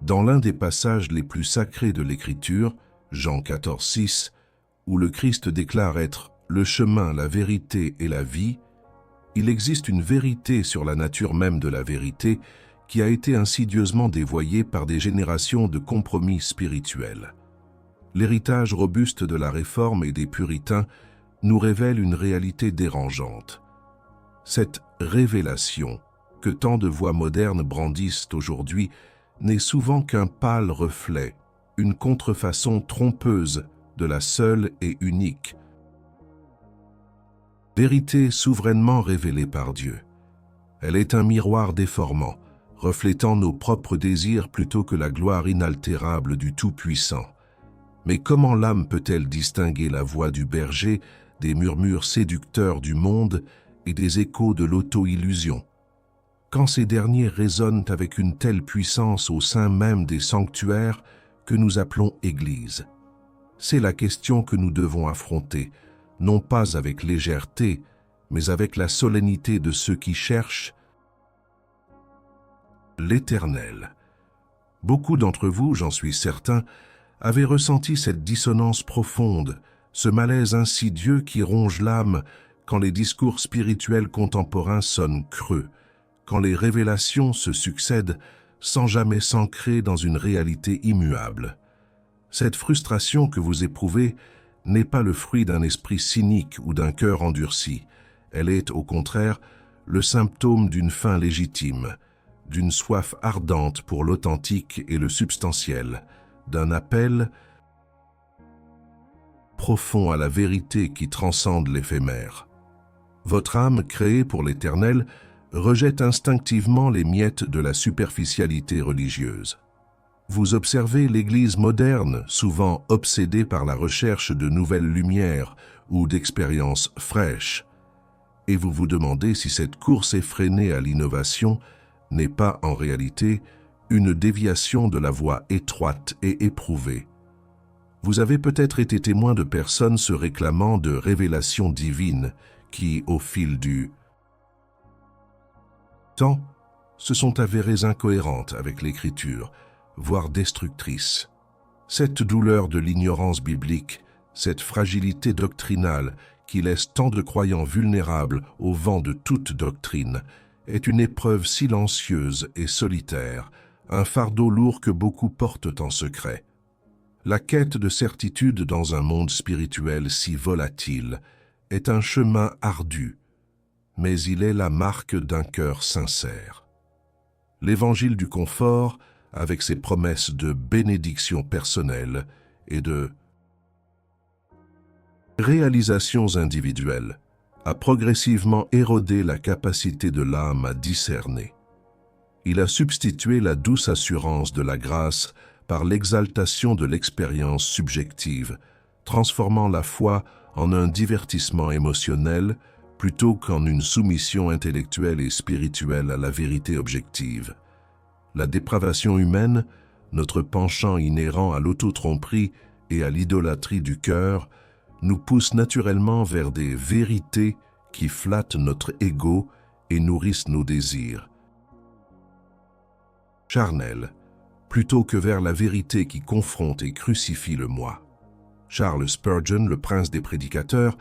Dans l'un des passages les plus sacrés de l'Écriture, Jean 14,6, où le Christ déclare être le chemin, la vérité et la vie, il existe une vérité sur la nature même de la vérité qui a été insidieusement dévoyée par des générations de compromis spirituels. L'héritage robuste de la Réforme et des Puritains nous révèle une réalité dérangeante. Cette révélation que tant de voix modernes brandissent aujourd'hui n'est souvent qu'un pâle reflet, une contrefaçon trompeuse de la seule et unique vérité souverainement révélée par Dieu. Elle est un miroir déformant, reflétant nos propres désirs plutôt que la gloire inaltérable du Tout-Puissant. Mais comment l'âme peut-elle distinguer la voix du berger des murmures séducteurs du monde et des échos de l'auto-illusion? Quand ces derniers résonnent avec une telle puissance au sein même des sanctuaires que nous appelons Église. C'est la question que nous devons affronter, non pas avec légèreté, mais avec la solennité de ceux qui cherchent l'Éternel. Beaucoup d'entre vous, j'en suis certain, avaient ressenti cette dissonance profonde, ce malaise insidieux qui ronge l'âme quand les discours spirituels contemporains sonnent creux, quand les révélations se succèdent sans jamais s'ancrer dans une réalité immuable. Cette frustration que vous éprouvez n'est pas le fruit d'un esprit cynique ou d'un cœur endurci. Elle est, au contraire, le symptôme d'une faim légitime, d'une soif ardente pour l'authentique et le substantiel, d'un appel profond à la vérité qui transcende l'éphémère. Votre âme, créée pour l'Éternel, rejette instinctivement les miettes de la superficialité religieuse. Vous observez l'Église moderne, souvent obsédée par la recherche de nouvelles lumières ou d'expériences fraîches, et vous vous demandez si cette course effrénée à l'innovation n'est pas en réalité une déviation de la voie étroite et éprouvée. Vous avez peut-être été témoin de personnes se réclamant de révélations divines qui, au fil du temps, se sont avérées incohérentes avec l'Écriture, voire destructrices. Cette douleur de l'ignorance biblique, cette fragilité doctrinale qui laisse tant de croyants vulnérables au vent de toute doctrine, est une épreuve silencieuse et solitaire, un fardeau lourd que beaucoup portent en secret. La quête de certitude dans un monde spirituel si volatile est un chemin ardu, mais il est la marque d'un cœur sincère. L'évangile du confort, avec ses promesses de bénédiction personnelle et de réalisations individuelles, a progressivement érodé la capacité de l'âme à discerner. Il a substitué la douce assurance de la grâce par l'exaltation de l'expérience subjective, transformant la foi en un divertissement émotionnel plutôt qu'en une soumission intellectuelle et spirituelle à la vérité objective. La dépravation humaine, notre penchant inhérent à l'autotromperie et à l'idolâtrie du cœur, nous pousse naturellement vers des vérités qui flattent notre ego et nourrissent nos désirs charnels, plutôt que vers la vérité qui confronte et crucifie le moi. Charles Spurgeon, le prince des prédicateurs,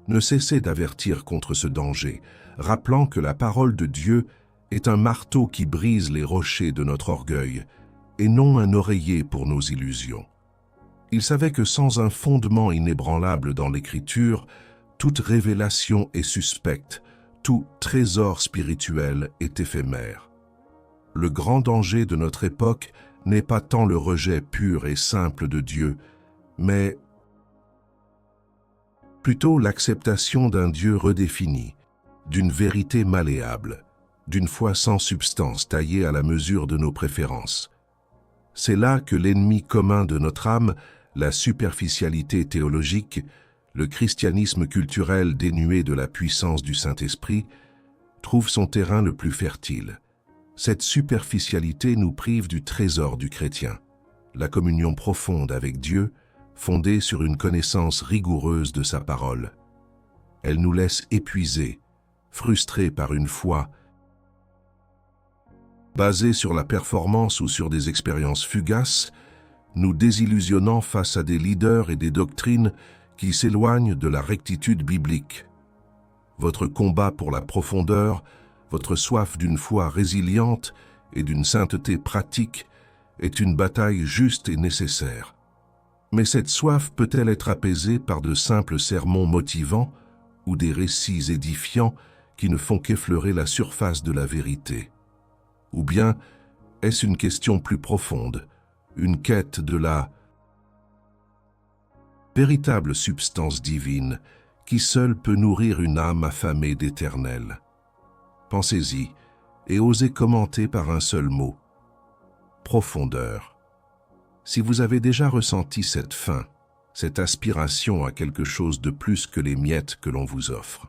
ne cessait d'avertir contre ce danger, rappelant que la parole de Dieu est un marteau qui brise les rochers de notre orgueil, et non un oreiller pour nos illusions. Il savait que sans un fondement inébranlable dans l'Écriture, toute révélation est suspecte, tout trésor spirituel est éphémère. Le grand danger de notre époque n'est pas tant le rejet pur et simple de Dieu, mais plutôt l'acceptation d'un Dieu redéfini, d'une vérité malléable, d'une foi sans substance taillée à la mesure de nos préférences. C'est là que l'ennemi commun de notre âme, la superficialité théologique, le christianisme culturel dénué de la puissance du Saint-Esprit, trouve son terrain le plus fertile. Cette superficialité nous prive du trésor du chrétien, la communion profonde avec Dieu, fondée sur une connaissance rigoureuse de sa parole. Elle nous laisse épuisés, frustrés par une foi basés sur la performance ou sur des expériences fugaces, nous désillusionnant face à des leaders et des doctrines qui s'éloignent de la rectitude biblique. Votre combat pour la profondeur, votre soif d'une foi résiliente et d'une sainteté pratique est une bataille juste et nécessaire. Mais cette soif peut-elle être apaisée par de simples sermons motivants ou des récits édifiants qui ne font qu'effleurer la surface de la vérité? Ou bien est-ce une question plus profonde, une quête de la véritable substance divine qui seule peut nourrir une âme affamée d'éternel? Pensez-y et osez commenter par un seul mot: profondeur. Si vous avez déjà ressenti cette faim, cette aspiration à quelque chose de plus que les miettes que l'on vous offre,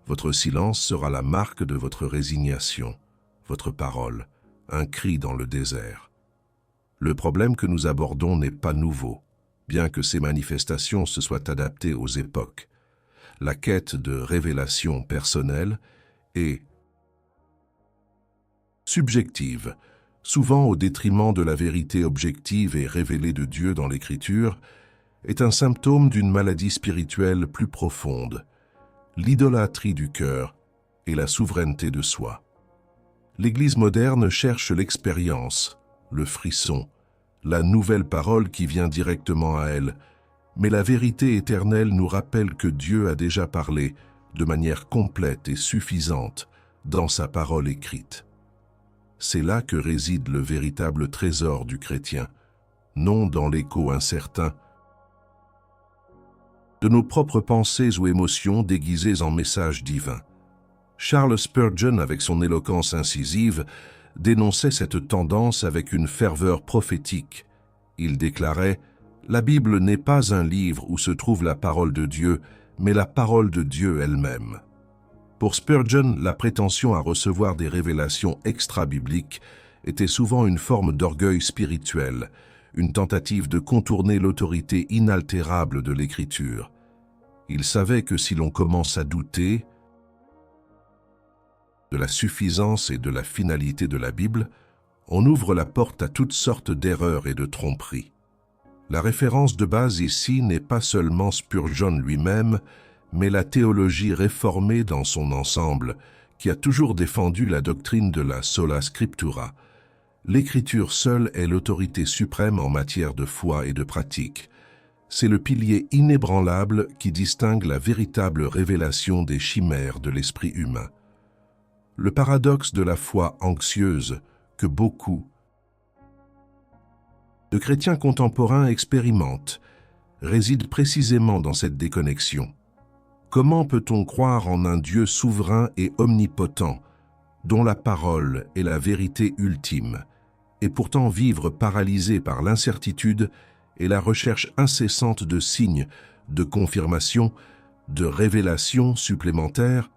votre silence sera la marque de votre résignation, votre parole, un cri dans le désert. Le problème que nous abordons n'est pas nouveau, bien que ces manifestations se soient adaptées aux époques. La quête de révélation personnelle est subjective, souvent au détriment de la vérité objective et révélée de Dieu dans l'Écriture, est un symptôme d'une maladie spirituelle plus profonde, l'idolâtrie du cœur et la souveraineté de soi. L'Église moderne cherche l'expérience, le frisson, la nouvelle parole qui vient directement à elle, mais la vérité éternelle nous rappelle que Dieu a déjà parlé de manière complète et suffisante dans sa parole écrite. C'est là que réside le véritable trésor du chrétien, non dans l'écho incertain de nos propres pensées ou émotions déguisées en messages divins. Charles Spurgeon, avec son éloquence incisive, dénonçait cette tendance avec une ferveur prophétique. Il déclarait « La Bible n'est pas un livre où se trouve la parole de Dieu, mais la parole de Dieu elle-même. » Pour Spurgeon, la prétention à recevoir des révélations extra-bibliques était souvent une forme d'orgueil spirituel, une tentative de contourner l'autorité inaltérable de l'Écriture. Il savait que si l'on commence à douter de la suffisance et de la finalité de la Bible, on ouvre la porte à toutes sortes d'erreurs et de tromperies. La référence de base ici n'est pas seulement Spurgeon lui-même, mais la théologie réformée dans son ensemble, qui a toujours défendu la doctrine de la sola scriptura. L'Écriture seule est l'autorité suprême en matière de foi et de pratique. C'est le pilier inébranlable qui distingue la véritable révélation des chimères de l'esprit humain. Le paradoxe de la foi anxieuse que beaucoup de chrétiens contemporains expérimentent réside précisément dans cette déconnexion. Comment peut-on croire en un Dieu souverain et omnipotent, dont la parole est la vérité ultime, et pourtant vivre paralysé par l'incertitude et la recherche incessante de signes, de confirmation, de révélations supplémentaires?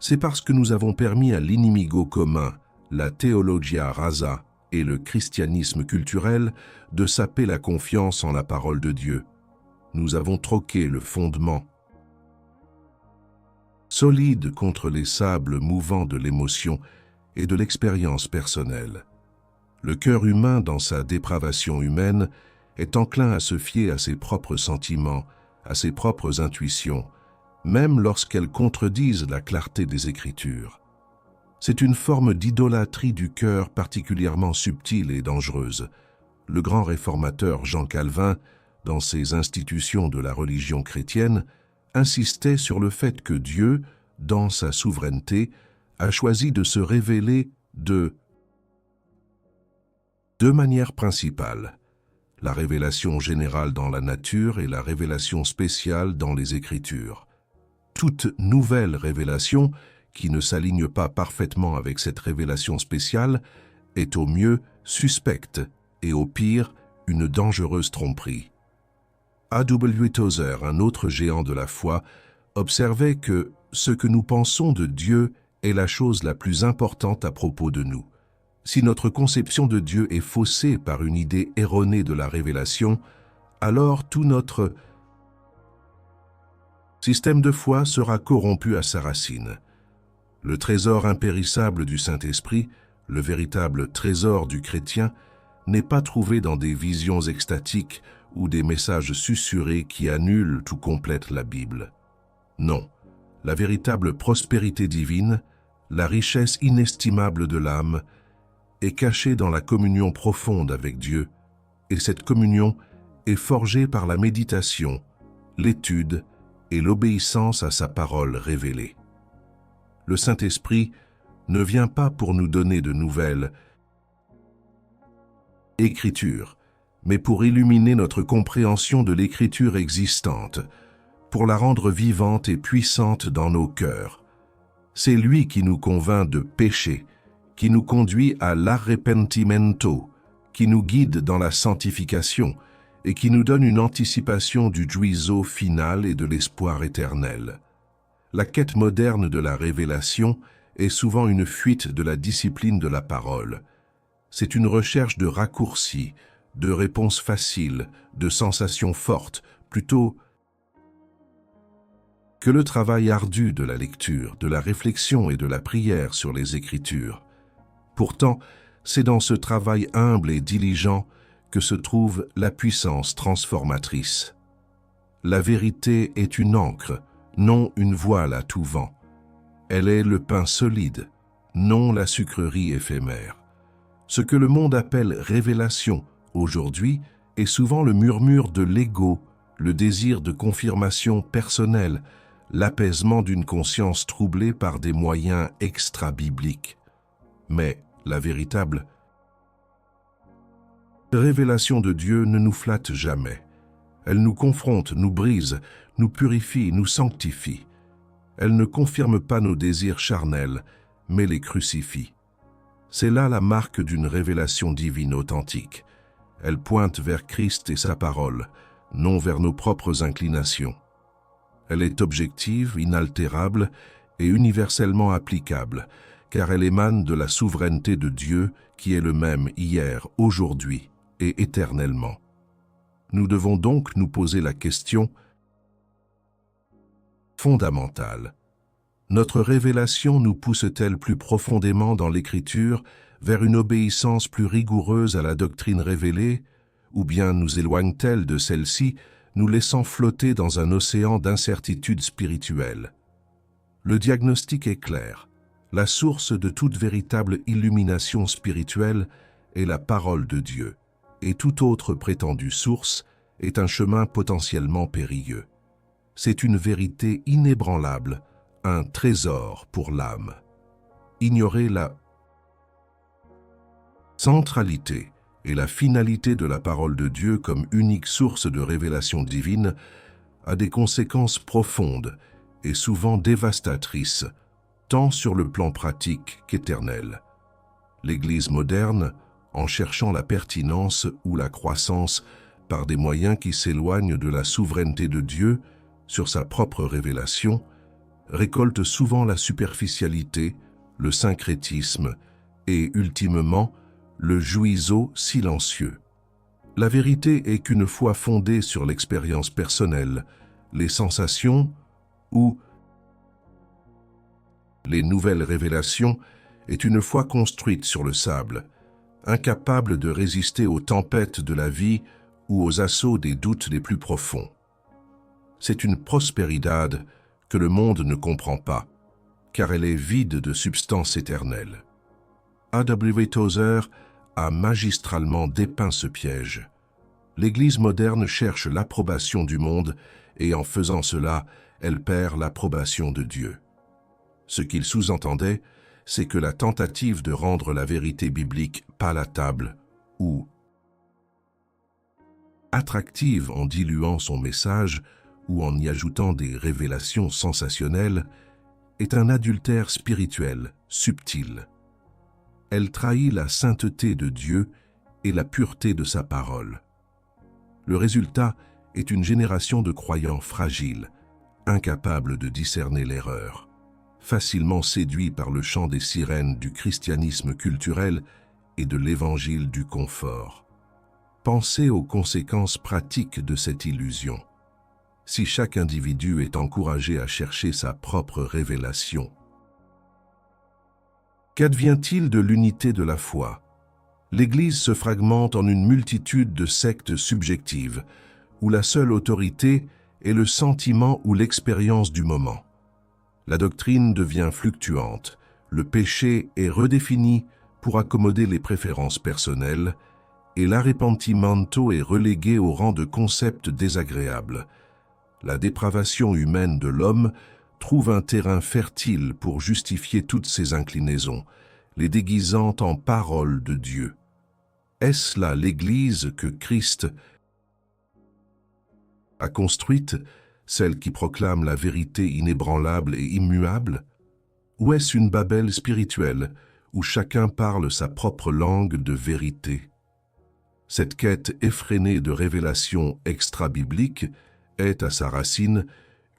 C'est parce que nous avons permis à l'inimigo commun, la theologia rasa et le christianisme culturel de saper la confiance en la parole de Dieu. Nous avons troqué le fondement solide contre les sables mouvants de l'émotion et de l'expérience personnelle. Le cœur humain, dans sa dépravation humaine, est enclin à se fier à ses propres sentiments, à ses propres intuitions, même lorsqu'elles contredisent la clarté des Écritures. C'est une forme d'idolâtrie du cœur particulièrement subtile et dangereuse. Le grand réformateur Jean Calvin, dans ses institutions de la religion chrétienne, insistait sur le fait que Dieu, dans sa souveraineté, a choisi de se révéler de deux manières principales: la révélation générale dans la nature et la révélation spéciale dans les Écritures. Toute nouvelle révélation qui ne s'aligne pas parfaitement avec cette révélation spéciale est au mieux suspecte et au pire une dangereuse tromperie. A.W. Tozer, un autre géant de la foi, observait que ce que nous pensons de Dieu est la chose la plus importante à propos de nous. Si notre conception de Dieu est faussée par une idée erronée de la révélation, alors tout notre système de foi sera corrompu à sa racine. Le trésor impérissable du Saint-Esprit, Le véritable trésor du chrétien n'est pas trouvé dans des visions extatiques ou des messages susurrés qui annulent ou complètent la Bible. Non, la véritable prospérité divine, la richesse inestimable de l'âme, est cachée dans la communion profonde avec Dieu, et cette communion est forgée par la méditation, l'étude et l'obéissance à sa parole révélée. Le Saint-Esprit ne vient pas pour nous donner de nouvelles Écritures, mais pour illuminer notre compréhension de l'Écriture existante, pour la rendre vivante et puissante dans nos cœurs. C'est lui qui nous convainc de péché, qui nous conduit à l'arrepentimento, qui nous guide dans la sanctification et qui nous donne une anticipation du juízo final et de l'espoir éternel. La quête moderne de la révélation est souvent une fuite de la discipline de la parole. C'est une recherche de raccourcis, de réponses faciles, de sensations fortes, plutôt que le travail ardu de la lecture, de la réflexion et de la prière sur les Écritures. Pourtant, c'est dans ce travail humble et diligent que se trouve la puissance transformatrice. La vérité est une encre, non une voile à tout vent. Elle est le pain solide, non la sucrerie éphémère. Ce que le monde appelle révélation aujourd'hui est souvent le murmure de l'ego, le désir de confirmation personnelle, l'apaisement d'une conscience troublée par des moyens extra-bibliques. Mais la véritable révélation de Dieu ne nous flatte jamais. Elle nous confronte, nous brise, nous purifie, nous sanctifie. Elle ne confirme pas nos désirs charnels, mais les crucifie. C'est là la marque d'une révélation divine authentique. Elle pointe vers Christ et sa parole, non vers nos propres inclinations. Elle est objective, inaltérable et universellement applicable, car elle émane de la souveraineté de Dieu qui est le même hier, aujourd'hui et éternellement. Nous devons donc nous poser la question fondamentale. Notre révélation nous pousse-t-elle plus profondément dans l'Écriture vers une obéissance plus rigoureuse à la doctrine révélée, ou bien nous éloigne-t-elle de celle-ci, nous laissant flotter dans un océan d'incertitude spirituelle? Le diagnostic est clair. La source de toute véritable illumination spirituelle est la parole de Dieu, et toute autre prétendue source est un chemin potentiellement périlleux. C'est une vérité inébranlable, un trésor pour l'âme. Ignorer la centralité et la finalité de la parole de Dieu comme unique source de révélation divine a des conséquences profondes et souvent dévastatrices, tant sur le plan pratique qu'éternel. L'Église moderne, en cherchant la pertinence ou la croissance par des moyens qui s'éloignent de la souveraineté de Dieu sur sa propre révélation, récolte souvent la superficialité, le syncrétisme et, ultimement, le juízo silencieux. La vérité est qu'une foi fondée sur l'expérience personnelle, les sensations ou les nouvelles révélations est une foi construite sur le sable, incapable de résister aux tempêtes de la vie ou aux assauts des doutes les plus profonds. C'est une prosperidad que le monde ne comprend pas, car elle est vide de substance éternelle. A.W. Tozer a magistralement dépeint ce piège. L'Église moderne cherche l'approbation du monde et en faisant cela, elle perd l'approbation de Dieu. Ce qu'il sous-entendait, c'est que la tentative de rendre la vérité biblique palatable ou attractive en diluant son message ou en y ajoutant des révélations sensationnelles est un adultère spirituel subtil. Elle trahit la sainteté de Dieu et la pureté de sa parole. Le résultat est une génération de croyants fragiles, incapables de discerner l'erreur, facilement séduits par le chant des sirènes du christianisme culturel et de l'évangile du confort. Pensez aux conséquences pratiques de cette illusion. Si chaque individu est encouragé à chercher sa propre révélation, Qu'advient-il de l'unité de la foi? L'Église se fragmente en une multitude de sectes subjectives, où la seule autorité est le sentiment ou l'expérience du moment. La doctrine devient fluctuante, le péché est redéfini pour accommoder les préférences personnelles, et l'arrepentimento est relégué au rang de concept désagréable. La dépravation humaine de l'homme trouve un terrain fertile pour justifier toutes ses inclinaisons, les déguisant en parole de Dieu. Est-ce là l'Église que Christ a construite, celle qui proclame la vérité inébranlable et immuable? Ou est-ce une Babel spirituelle, où chacun parle sa propre langue de vérité? Cette quête effrénée de révélations extra-bibliques est, à sa racine,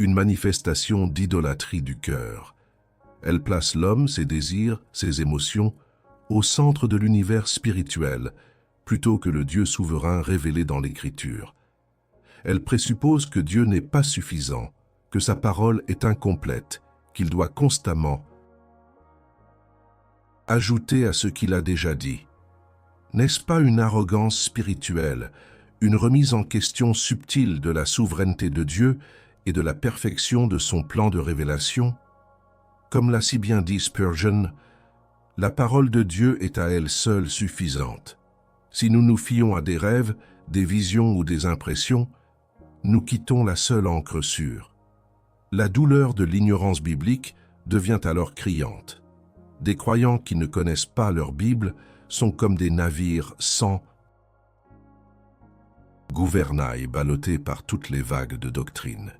une manifestation d'idolâtrie du cœur. Elle place l'homme, ses désirs, ses émotions, au centre de l'univers spirituel, plutôt que le Dieu souverain révélé dans l'Écriture. Elle présuppose que Dieu n'est pas suffisant, que sa parole est incomplète, qu'il doit constamment ajouter à ce qu'il a déjà dit. N'est-ce pas une arrogance spirituelle, une remise en question subtile de la souveraineté de Dieu et de la perfection de son plan de révélation? Comme l'a si bien dit Spurgeon, la parole de Dieu est à elle seule suffisante. Si nous nous fions à des rêves, des visions ou des impressions, nous quittons la seule encre sûre. La douleur de l'ignorance biblique devient alors criante. Des croyants qui ne connaissent pas leur Bible sont comme des navires sans gouvernail ballottés par toutes les vagues de doctrine.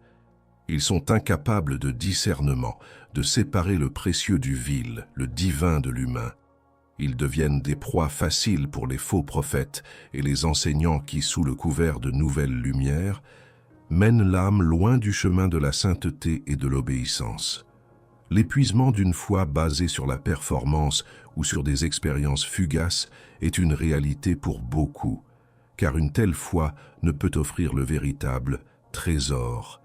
Ils sont incapables de discernement, de séparer le précieux du vil, le divin de l'humain. Ils deviennent des proies faciles pour les faux prophètes et les enseignants qui, sous le couvert de nouvelles lumières, mènent l'âme loin du chemin de la sainteté et de l'obéissance. L'épuisement d'une foi basée sur la performance ou sur des expériences fugaces est une réalité pour beaucoup, car une telle foi ne peut offrir le véritable trésor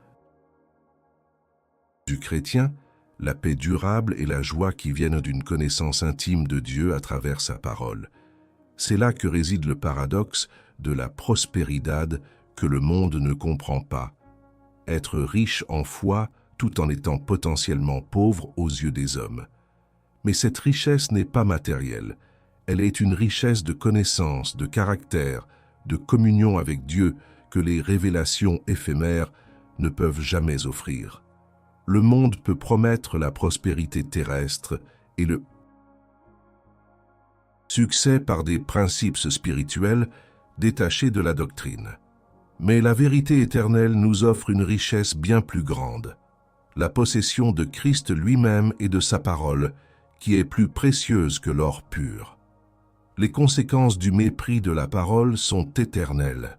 du chrétien, la paix durable et la joie qui viennent d'une connaissance intime de Dieu à travers sa parole. C'est là que réside le paradoxe de la prosperidad que le monde ne comprend pas. Être riche en foi tout en étant potentiellement pauvre aux yeux des hommes. Mais cette richesse n'est pas matérielle. Elle est une richesse de connaissance, de caractère, de communion avec Dieu que les révélations éphémères ne peuvent jamais offrir. Le monde peut promettre la prospérité terrestre et le succès par des principes spirituels détachés de la doctrine. Mais la vérité éternelle nous offre une richesse bien plus grande, la possession de Christ lui-même et de sa parole, qui est plus précieuse que l'or pur. Les conséquences du mépris de la parole sont éternelles.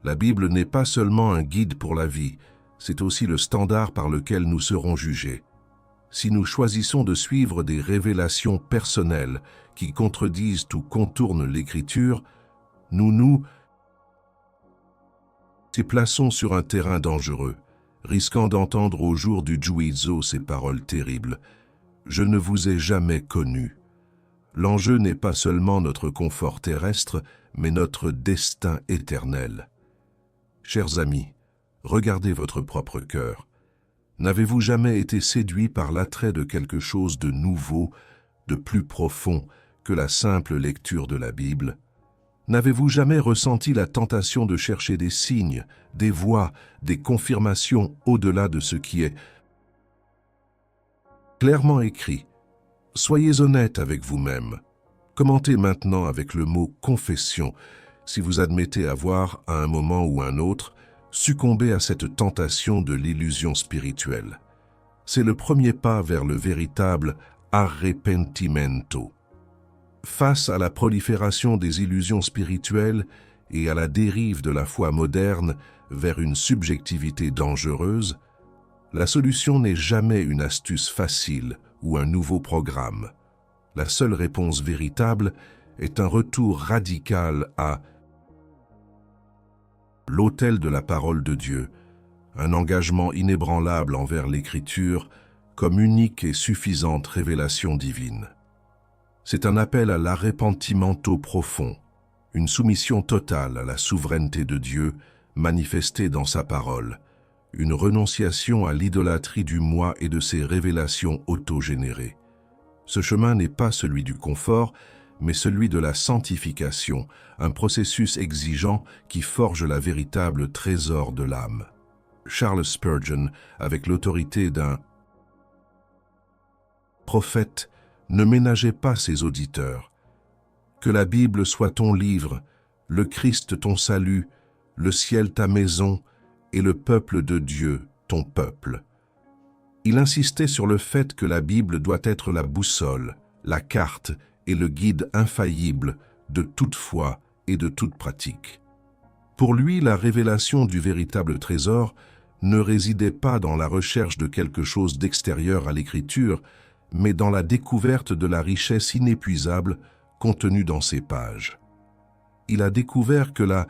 La Bible n'est pas seulement un guide pour la vie, c'est aussi le standard par lequel nous serons jugés. Si nous choisissons de suivre des révélations personnelles qui contredisent ou contournent l'Écriture, nous nous plaçons sur un terrain dangereux, risquant d'entendre au jour du juizo ces paroles terribles. « Je ne vous ai jamais connu ». L'enjeu n'est pas seulement notre confort terrestre, mais notre destin éternel. Chers amis, regardez votre propre cœur. N'avez-vous jamais été séduit par l'attrait de quelque chose de nouveau, de plus profond que la simple lecture de la Bible? N'avez-vous jamais ressenti la tentation de chercher des signes, des voix, des confirmations au-delà de ce qui est clairement écrit? Soyez honnête avec vous-même. Commentez maintenant avec le mot « confession » si vous admettez avoir, à un moment ou un autre, succombé à cette tentation de l'illusion spirituelle. C'est le premier pas vers le véritable arrepentimento. Face à la prolifération des illusions spirituelles et à la dérive de la foi moderne vers une subjectivité dangereuse, la solution n'est jamais une astuce facile ou un nouveau programme. La seule réponse véritable est un retour radical à l'autel de la parole de Dieu, un engagement inébranlable envers l'Écriture comme unique et suffisante révélation divine. C'est un appel à l'arrepentimento profond, une soumission totale à la souveraineté de Dieu manifestée dans sa parole, une renonciation à l'idolâtrie du moi et de ses révélations autogénérées. Ce chemin n'est pas celui du confort, mais celui de la sanctification, un processus exigeant qui forge la véritable trésor de l'âme. Charles Spurgeon, avec l'autorité d'un prophète, ne ménageait pas ses auditeurs. Que la Bible soit ton livre, le Christ ton salut, le ciel ta maison et le peuple de Dieu ton peuple. Il insistait sur le fait que la Bible doit être la boussole, la carte et le guide infaillible de toute foi et de toute pratique. Pour lui, la révélation du véritable trésor ne résidait pas dans la recherche de quelque chose d'extérieur à l'Écriture, mais dans la découverte de la richesse inépuisable contenue dans ces pages. Il a découvert que la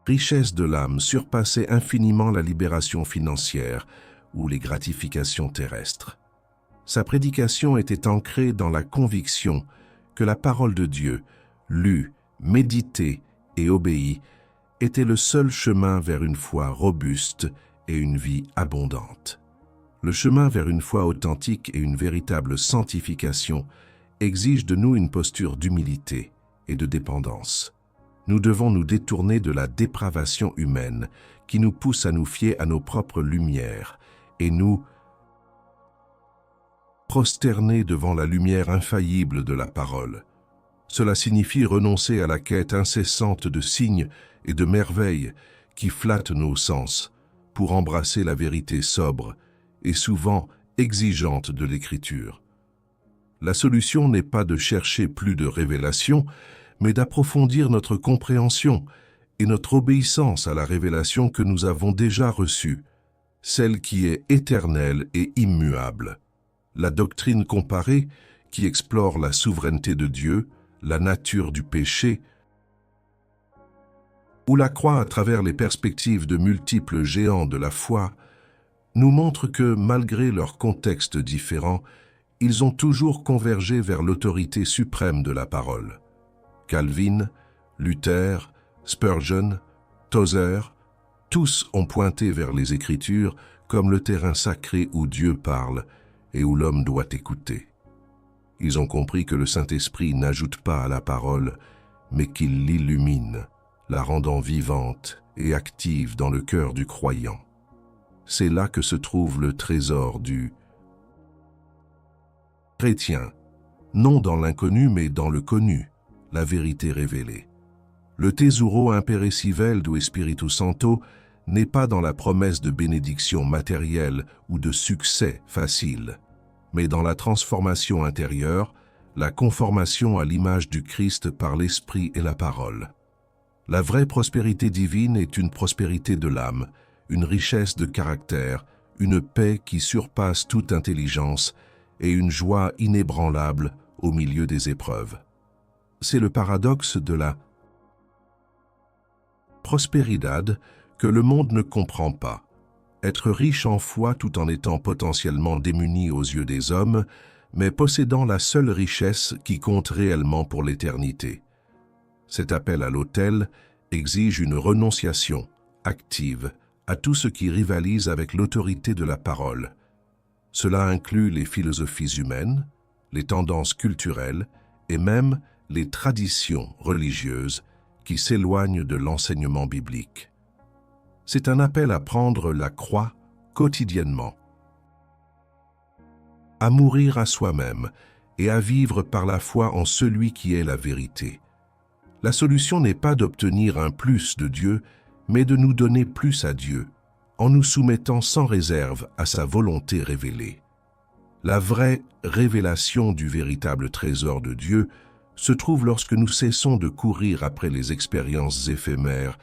richesse de l'âme surpassait infiniment la libération financière ou les gratifications terrestres. Sa prédication était ancrée dans la conviction que la parole de Dieu, lue, méditée et obéie, était le seul chemin vers une foi robuste et une vie abondante. Le chemin vers une foi authentique et une véritable sanctification exige de nous une posture d'humilité et de dépendance. Nous devons nous détourner de la dépravation humaine qui nous pousse à nous fier à nos propres lumières et nous prosterner devant la lumière infaillible de la parole. Cela signifie renoncer à la quête incessante de signes et de merveilles qui flattent nos sens pour embrasser la vérité sobre et souvent exigeante de l'Écriture. La solution n'est pas de chercher plus de révélations, mais d'approfondir notre compréhension et notre obéissance à la révélation que nous avons déjà reçue, celle qui est éternelle et immuable. La doctrine comparée, qui explore la souveraineté de Dieu, la nature du péché, ou la croix à travers les perspectives de multiples géants de la foi, nous montre que, malgré leurs contextes différents, ils ont toujours convergé vers l'autorité suprême de la parole. Calvin, Luther, Spurgeon, Tozer, tous ont pointé vers les Écritures comme le terrain sacré où Dieu parle et où l'homme doit écouter. Ils ont compris que le Saint-Esprit n'ajoute pas à la parole, mais qu'il l'illumine, la rendant vivante et active dans le cœur du croyant. C'est là que se trouve le trésor du chrétien, non dans l'inconnu mais dans le connu, la vérité révélée. Le tesoro imperecível du Espíritu Santo n'est pas dans la promesse de bénédiction matérielle ou de succès facile, mais dans la transformation intérieure, la conformation à l'image du Christ par l'Esprit et la parole. La vraie prospérité divine est une prospérité de l'âme, une richesse de caractère, une paix qui surpasse toute intelligence et une joie inébranlable au milieu des épreuves. C'est le paradoxe de la prosperidad que le monde ne comprend pas. Être riche en foi tout en étant potentiellement démuni aux yeux des hommes, mais possédant la seule richesse qui compte réellement pour l'éternité. Cet appel à l'autel exige une renonciation active à tout ce qui rivalise avec l'autorité de la parole. Cela inclut les philosophies humaines, les tendances culturelles et même les traditions religieuses qui s'éloignent de l'enseignement biblique. C'est un appel à prendre la croix quotidiennement, à mourir à soi-même et à vivre par la foi en celui qui est la vérité. La solution n'est pas d'obtenir un plus de Dieu, mais de nous donner plus à Dieu, en nous soumettant sans réserve à sa volonté révélée. La vraie révélation du véritable trésor de Dieu se trouve lorsque nous cessons de courir après les expériences éphémères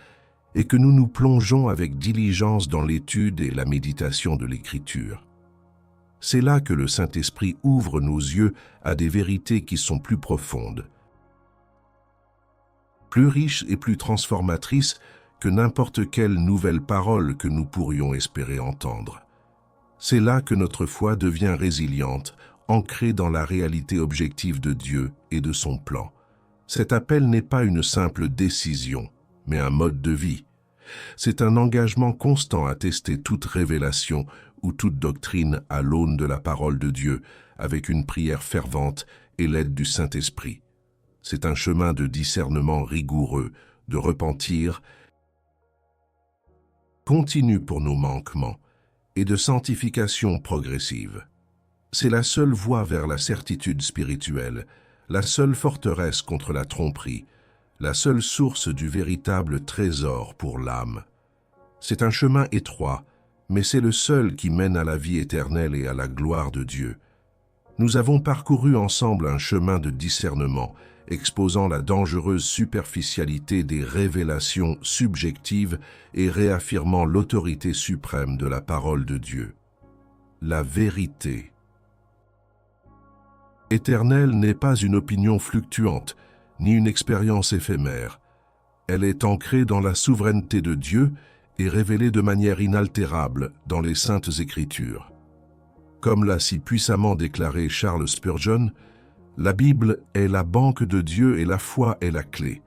et que nous nous plongeons avec diligence dans l'étude et la méditation de l'Écriture. C'est là que le Saint-Esprit ouvre nos yeux à des vérités qui sont plus profondes, plus riches et plus transformatrices que n'importe quelle nouvelle parole que nous pourrions espérer entendre. C'est là que notre foi devient résiliente, ancrée dans la réalité objective de Dieu et de son plan. Cet appel n'est pas une simple décision, mais un mode de vie. C'est un engagement constant à tester toute révélation ou toute doctrine à l'aune de la parole de Dieu, avec une prière fervente et l'aide du Saint-Esprit. C'est un chemin de discernement rigoureux, de repentir continu pour nos manquements et de sanctification progressive. C'est la seule voie vers la certitude spirituelle, la seule forteresse contre la tromperie, la seule source du véritable trésor pour l'âme. C'est un chemin étroit, mais c'est le seul qui mène à la vie éternelle et à la gloire de Dieu. Nous avons parcouru ensemble un chemin de discernement, exposant la dangereuse superficialité des révélations subjectives et réaffirmant l'autorité suprême de la parole de Dieu. La vérité éternelle n'est pas une opinion fluctuante, ni une expérience éphémère. Elle est ancrée dans la souveraineté de Dieu et révélée de manière inaltérable dans les Saintes Écritures. Comme l'a si puissamment déclaré Charles Spurgeon, la Bible est la banque de Dieu et la foi est la clé.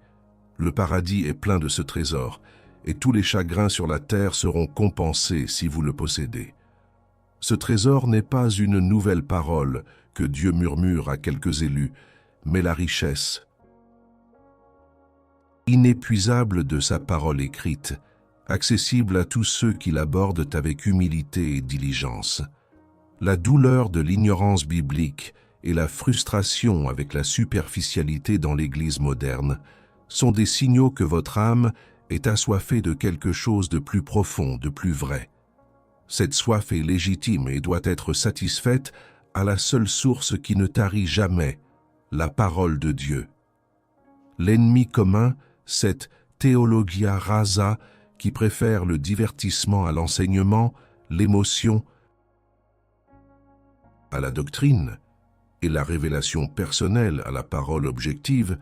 Le paradis est plein de ce trésor, et tous les chagrins sur la terre seront compensés si vous le possédez. Ce trésor n'est pas une nouvelle parole que Dieu murmure à quelques élus, mais la richesse inépuisable de sa parole écrite, accessible à tous ceux qui l'abordent avec humilité et diligence. La douleur de l'ignorance biblique et la frustration avec la superficialité dans l'Église moderne sont des signaux que votre âme est assoiffée de quelque chose de plus profond, de plus vrai. Cette soif est légitime et doit être satisfaite à la seule source qui ne tarit jamais, la parole de Dieu. L'ennemi commun, cette théologia rasa qui préfère le divertissement à l'enseignement, l'émotion à la doctrine et la révélation personnelle à la parole objective,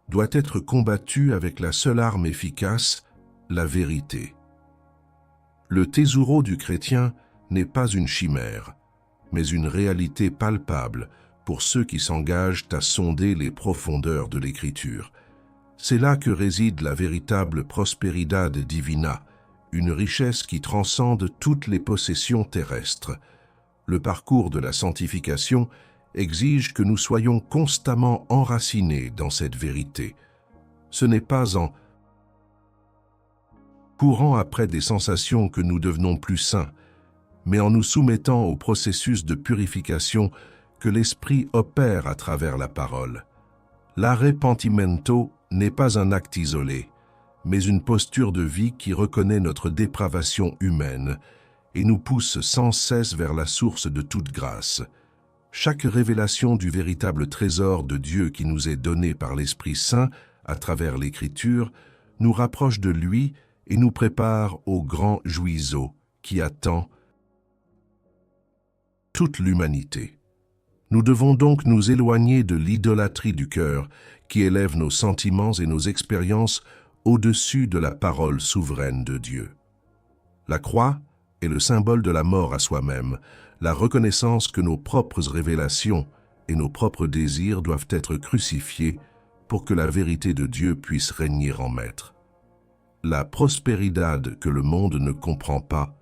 doit être combattu avec la seule arme efficace, la vérité. Le thésauro du chrétien n'est pas une chimère, mais une réalité palpable pour ceux qui s'engagent à sonder les profondeurs de l'Écriture. C'est là que réside la véritable prosperidad divina, une richesse qui transcende toutes les possessions terrestres. Le parcours de la sanctification exige que nous soyons constamment enracinés dans cette vérité. Ce n'est pas en courant après des sensations que nous devenons plus saints, mais en nous soumettant au processus de purification que l'Esprit opère à travers la parole. L'arrepentimento n'est pas un acte isolé, mais une posture de vie qui reconnaît notre dépravation humaine et nous pousse sans cesse vers la source de toute grâce. Chaque révélation du véritable trésor de Dieu qui nous est donné par l'Esprit Saint à travers l'Écriture nous rapproche de lui et nous prépare au grand juiseau qui attend toute l'humanité. Nous devons donc nous éloigner de l'idolâtrie du cœur qui élève nos sentiments et nos expériences au-dessus de la parole souveraine de Dieu. La croix est le symbole de la mort à soi-même, la reconnaissance que nos propres révélations et nos propres désirs doivent être crucifiés pour que la vérité de Dieu puisse régner en maître. La prosperidad que le monde ne comprend pas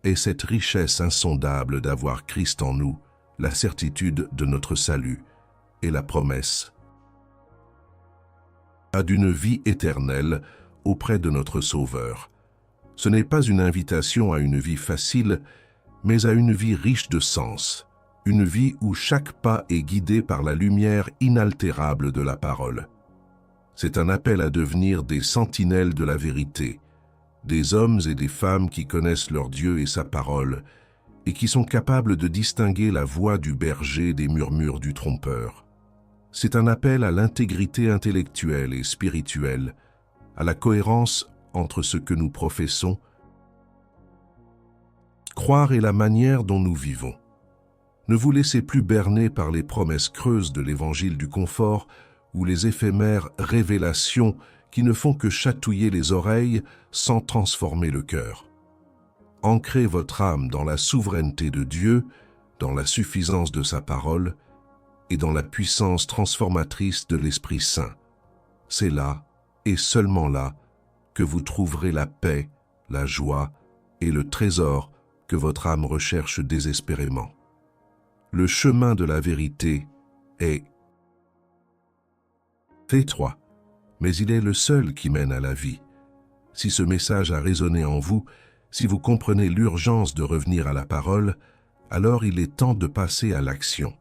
est cette richesse insondable d'avoir Christ en nous, la certitude de notre salut et la promesse d'une vie éternelle auprès de notre Sauveur. Ce n'est pas une invitation à une vie facile, mais à une vie riche de sens, une vie où chaque pas est guidé par la lumière inaltérable de la parole. C'est un appel à devenir des sentinelles de la vérité, des hommes et des femmes qui connaissent leur Dieu et sa parole, et qui sont capables de distinguer la voix du berger des murmures du trompeur. C'est un appel à l'intégrité intellectuelle et spirituelle, à la cohérence entre ce que nous professons, croire et la manière dont nous vivons. Ne vous laissez plus berner par les promesses creuses de l'évangile du confort ou les éphémères révélations qui ne font que chatouiller les oreilles sans transformer le cœur. Ancrez votre âme dans la souveraineté de Dieu, dans la suffisance de sa parole et dans la puissance transformatrice de l'Esprit Saint. C'est là, et seulement là, que vous trouverez la paix, la joie et le trésor que votre âme recherche désespérément. Le chemin de la vérité est étroit, mais il est le seul qui mène à la vie. Si ce message a résonné en vous, si vous comprenez l'urgence de revenir à la parole, alors il est temps de passer à l'action.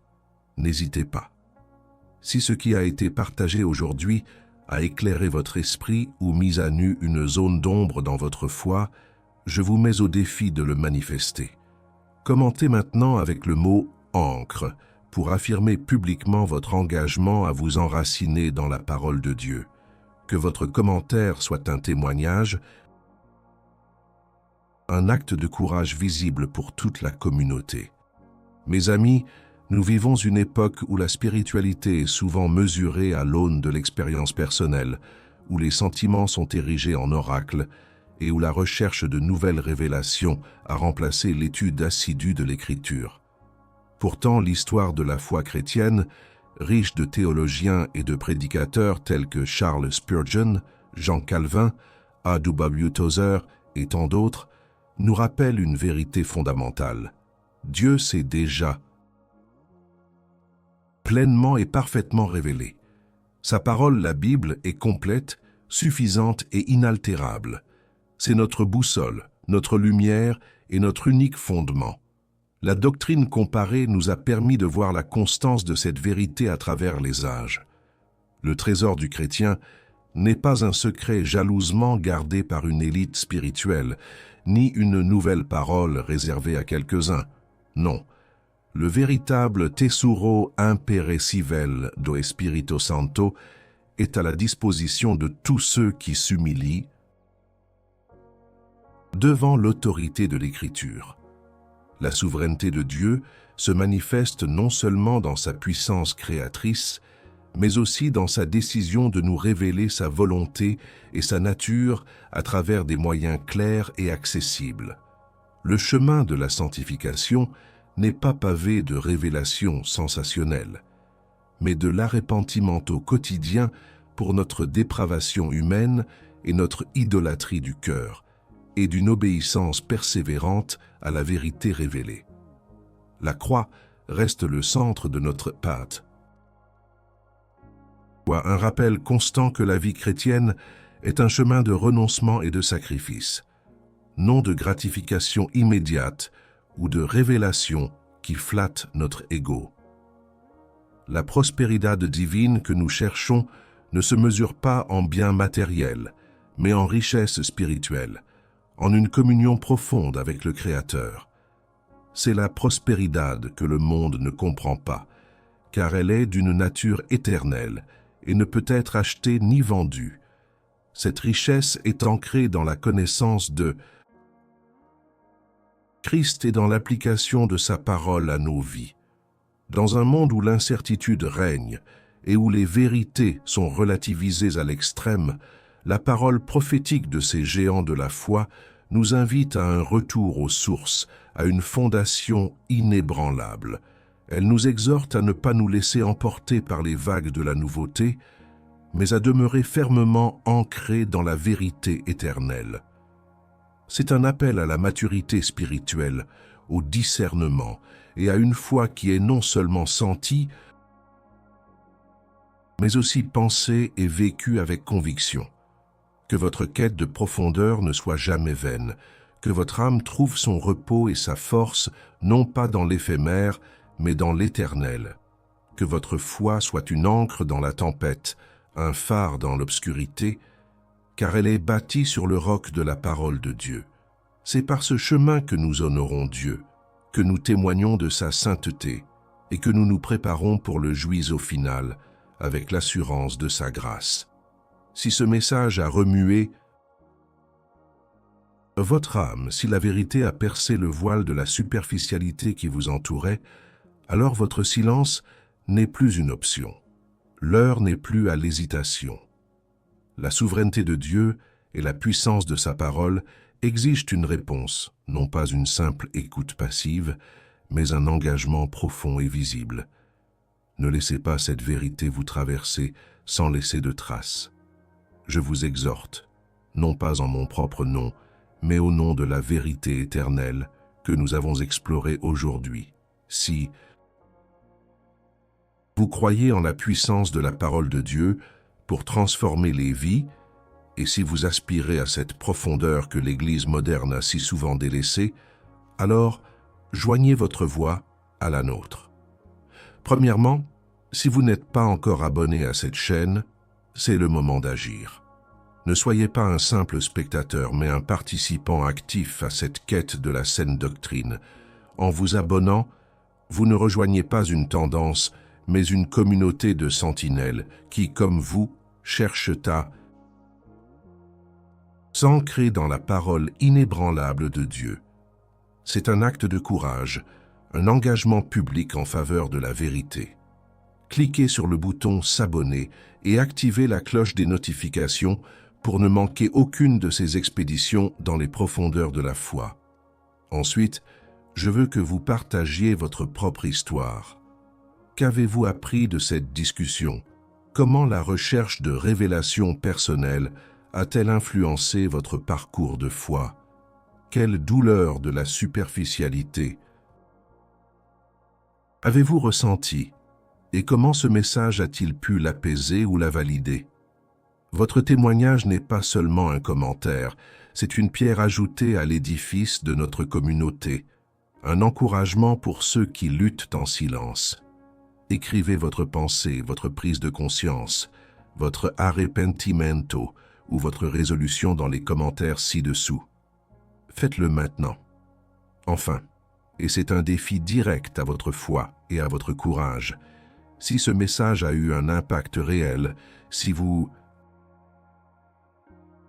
N'hésitez pas. Si ce qui a été partagé aujourd'hui a éclairé votre esprit ou mis à nu une zone d'ombre dans votre foi, je vous mets au défi de le manifester. Commentez maintenant avec le mot « ancre » pour affirmer publiquement votre engagement à vous enraciner dans la parole de Dieu. Que votre commentaire soit un témoignage, un acte de courage visible pour toute la communauté. Mes amis, nous vivons une époque où la spiritualité est souvent mesurée à l'aune de l'expérience personnelle, où les sentiments sont érigés en oracles et où la recherche de nouvelles révélations a remplacé l'étude assidue de l'Écriture. Pourtant, l'histoire de la foi chrétienne, riche de théologiens et de prédicateurs tels que Charles Spurgeon, Jean Calvin, A.W. Tozer et tant d'autres, nous rappelle une vérité fondamentale. Dieu s'est déjà pleinement et parfaitement révélé. Sa parole, la Bible, est complète, suffisante et inaltérable. C'est notre boussole, notre lumière et notre unique fondement. La doctrine comparée nous a permis de voir la constance de cette vérité à travers les âges. Le trésor du chrétien n'est pas un secret jalousement gardé par une élite spirituelle, ni une nouvelle parole réservée à quelques-uns. Non, le véritable Tesoro imperecibile do Espírito Santo est à la disposition de tous ceux qui s'humilient devant l'autorité de l'Écriture. La souveraineté de Dieu se manifeste non seulement dans sa puissance créatrice, mais aussi dans sa décision de nous révéler sa volonté et sa nature à travers des moyens clairs et accessibles. Le chemin de la sanctification n'est pas pavé de révélations sensationnelles, mais de l'arrepentiment au quotidien pour notre dépravation humaine et notre idolâtrie du cœur, et d'une obéissance persévérante à la vérité révélée. La croix reste le centre de notre path. Un rappel constant que la vie chrétienne est un chemin de renoncement et de sacrifice, non de gratification immédiate ou de révélation qui flatte notre ego. La prospéridad divine que nous cherchons ne se mesure pas en biens matériels, mais en richesse spirituelle, en une communion profonde avec le Créateur. C'est la prospéridad que le monde ne comprend pas, car elle est d'une nature éternelle et ne peut être achetée ni vendue. Cette richesse est ancrée dans la connaissance de Christ et dans l'application de sa parole à nos vies. Dans un monde où l'incertitude règne et où les vérités sont relativisées à l'extrême, la parole prophétique de ces géants de la foi nous invite à un retour aux sources, à une fondation inébranlable. Elle nous exhorte à ne pas nous laisser emporter par les vagues de la nouveauté, mais à demeurer fermement ancrés dans la vérité éternelle. C'est un appel à la maturité spirituelle, au discernement et à une foi qui est non seulement sentie, mais aussi pensée et vécue avec conviction. Que votre quête de profondeur ne soit jamais vaine, que votre âme trouve son repos et sa force non pas dans l'éphémère, mais dans l'éternel. Que votre foi soit une ancre dans la tempête, un phare dans l'obscurité, car elle est bâtie sur le roc de la parole de Dieu. C'est par ce chemin que nous honorons Dieu, que nous témoignons de sa sainteté et que nous nous préparons pour le juizo final avec l'assurance de sa grâce. Si ce message a remué votre âme, si la vérité a percé le voile de la superficialité qui vous entourait, alors votre silence n'est plus une option. L'heure n'est plus à l'hésitation. La souveraineté de Dieu et la puissance de sa parole exigent une réponse, non pas une simple écoute passive, mais un engagement profond et visible. Ne laissez pas cette vérité vous traverser sans laisser de traces. Je vous exhorte, non pas en mon propre nom, mais au nom de la vérité éternelle que nous avons explorée aujourd'hui. Si vous croyez en la puissance de la parole de Dieu pour transformer les vies, et si vous aspirez à cette profondeur que l'Église moderne a si souvent délaissée, alors joignez votre voix à la nôtre. Premièrement, si vous n'êtes pas encore abonné à cette chaîne, c'est le moment d'agir. Ne soyez pas un simple spectateur, mais un participant actif à cette quête de la saine doctrine. En vous abonnant, vous ne rejoignez pas une tendance, mais une communauté de sentinelles qui, comme vous, cherchent à s'ancrer dans la parole inébranlable de Dieu. C'est un acte de courage, un engagement public en faveur de la vérité. Cliquez sur le bouton « S'abonner » et activez la cloche des notifications pour ne manquer aucune de ces expéditions dans les profondeurs de la foi. Ensuite, je veux que vous partagiez votre propre histoire. Qu'avez-vous appris de cette discussion? Comment la recherche de révélations personnelles a-t-elle influencé votre parcours de foi? Quelle douleur de la superficialité avez-vous ressenti? Et comment ce message a-t-il pu l'apaiser ou la valider? Votre témoignage n'est pas seulement un commentaire, c'est une pierre ajoutée à l'édifice de notre communauté, un encouragement pour ceux qui luttent en silence. Écrivez votre pensée, votre prise de conscience, votre arrepentimento ou votre résolution dans les commentaires ci-dessous. Faites-le maintenant. Enfin, et c'est un défi direct à votre foi et à votre courage, si ce message a eu un impact réel, si vous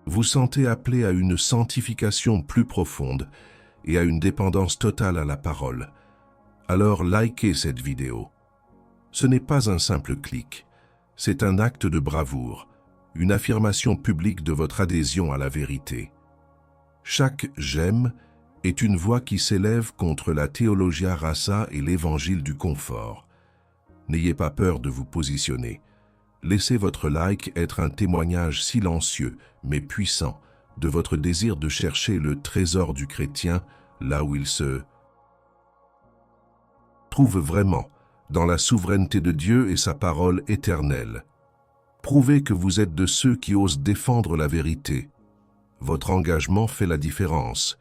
vous sentez appelé à une sanctification plus profonde et à une dépendance totale à la parole, alors likez cette vidéo. Ce n'est pas un simple clic, c'est un acte de bravoure, une affirmation publique de votre adhésion à la vérité. Chaque « j'aime » est une voix qui s'élève contre la théologia rasa et l'évangile du confort. N'ayez pas peur de vous positionner. Laissez votre like être un témoignage silencieux, mais puissant, de votre désir de chercher le trésor du chrétien là où il se trouve vraiment, dans la souveraineté de Dieu et sa parole éternelle. Prouvez que vous êtes de ceux qui osent défendre la vérité. Votre engagement fait la différence,